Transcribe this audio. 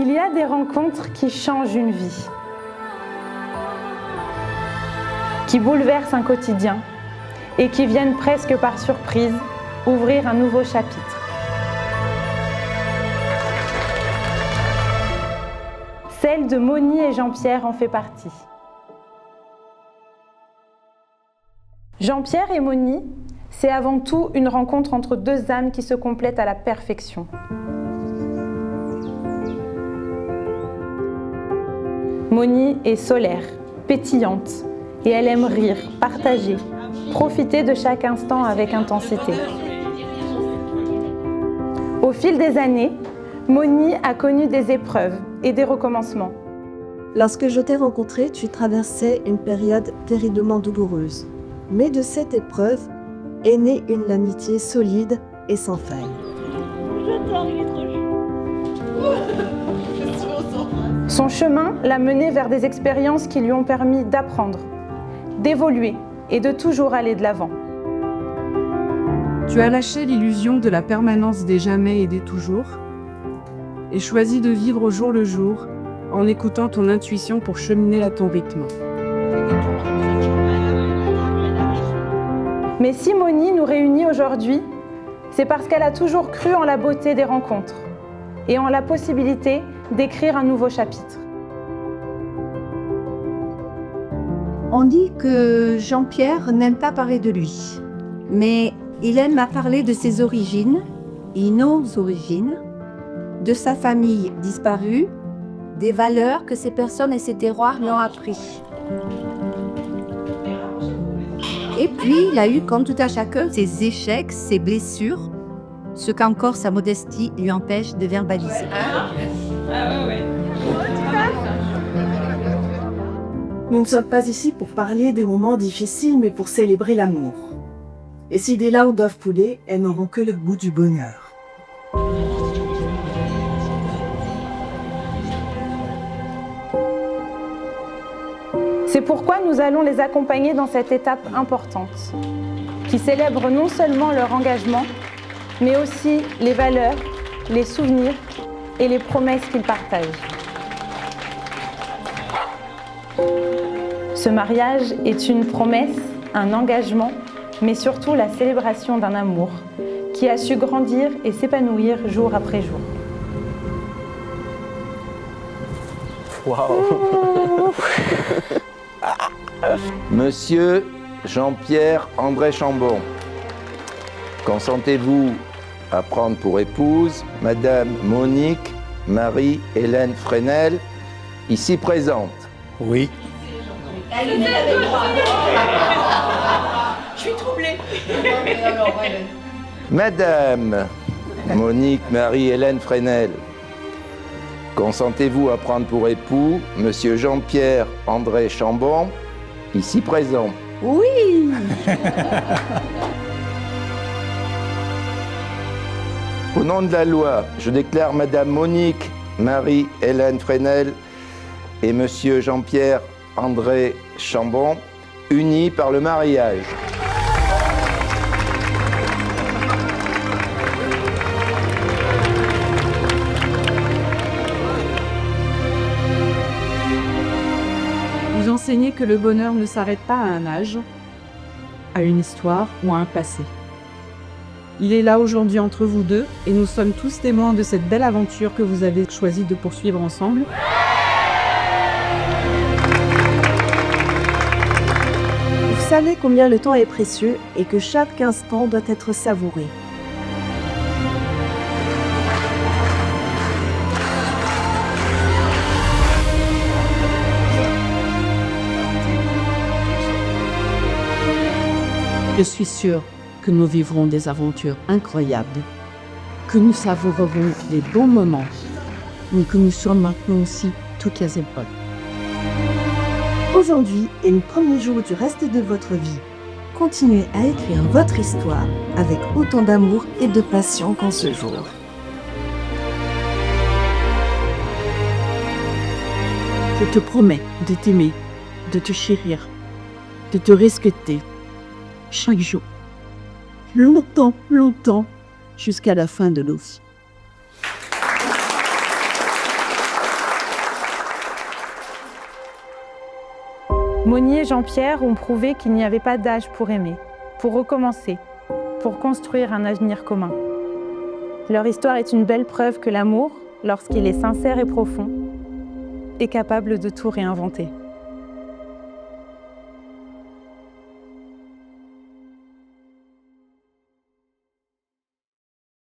Il y a des rencontres qui changent une vie, qui bouleversent un quotidien et qui viennent presque par surprise ouvrir un nouveau chapitre. Celle de Moni et Jean-Pierre en fait partie. Jean-Pierre et Moni, c'est avant tout une rencontre entre deux âmes qui se complètent à la perfection. Moni est solaire, pétillante, et elle aime rire, partager, profiter de chaque instant avec intensité. Au fil des années, Moni a connu des épreuves et des recommencements. Lorsque je t'ai rencontré, tu traversais une période terriblement douloureuse. Mais de cette épreuve est née une amitié solide et sans faille. J'adore, il est trop chou. Son chemin l'a mené vers des expériences qui lui ont permis d'apprendre, d'évoluer et de toujours aller de l'avant. Tu as lâché l'illusion de la permanence des jamais et des toujours et choisi de vivre au jour le jour en écoutant ton intuition pour cheminer à ton rythme. Mais si Moni nous réunit aujourd'hui, c'est parce qu'elle a toujours cru en la beauté des rencontres et en la possibilité d'écrire un nouveau chapitre. On dit que Jean-Pierre n'aime pas parler de lui, mais il aime à parler de ses origines et nos origines, de sa famille disparue, des valeurs que ces personnes et ces terroirs lui ont appris. Et puis, il a eu, comme tout à chacun, ses échecs, ses blessures, ce qu'encore sa modestie lui empêche de verbaliser. Nous ne sommes pas ici pour parler des moments difficiles, mais pour célébrer l'amour. Et si des larmes doivent couler, elles n'auront que le goût du bonheur. C'est pourquoi nous allons les accompagner dans cette étape importante, qui célèbre non seulement leur engagement, mais aussi les valeurs, les souvenirs et les promesses qu'ils partagent. Ce mariage est une promesse, un engagement, mais surtout la célébration d'un amour qui a su grandir et s'épanouir jour après jour. Waouh. Monsieur Jean-Pierre André Chambon, consentez-vous à prendre pour épouse Madame Monique Marie-Hélène Fresnel, ici présente? Oui. Je suis troublée. Madame Monique Marie-Hélène Fresnel, consentez-vous à prendre pour époux Monsieur Jean-Pierre André Chambon, ici présent? Oui! Au nom de la loi, je déclare Madame Monique Marie-Hélène Fresnel et Monsieur Jean-Pierre André Chambon unis par le mariage. Vous enseignez que le bonheur ne s'arrête pas à un âge, à une histoire ou à un passé. Il est là aujourd'hui entre vous deux et nous sommes tous témoins de cette belle aventure que vous avez choisi de poursuivre ensemble. Vous savez combien le temps est précieux et que chaque instant doit être savouré. Je suis sûre que nous vivrons des aventures incroyables, que nous savourerons les bons moments, mais que nous surmonterons aussi toutes les épreuves. Aujourd'hui est le premier jour du reste de votre vie. Continuez à écrire votre histoire avec autant d'amour et de passion qu'en ce jour. Je te promets de t'aimer, de te chérir, de te respecter chaque jour, longtemps, longtemps, jusqu'à la fin de nos vies. Moni et Jean-Pierre ont prouvé qu'il n'y avait pas d'âge pour aimer, pour recommencer, pour construire un avenir commun. Leur histoire est une belle preuve que l'amour, lorsqu'il est sincère et profond, est capable de tout réinventer.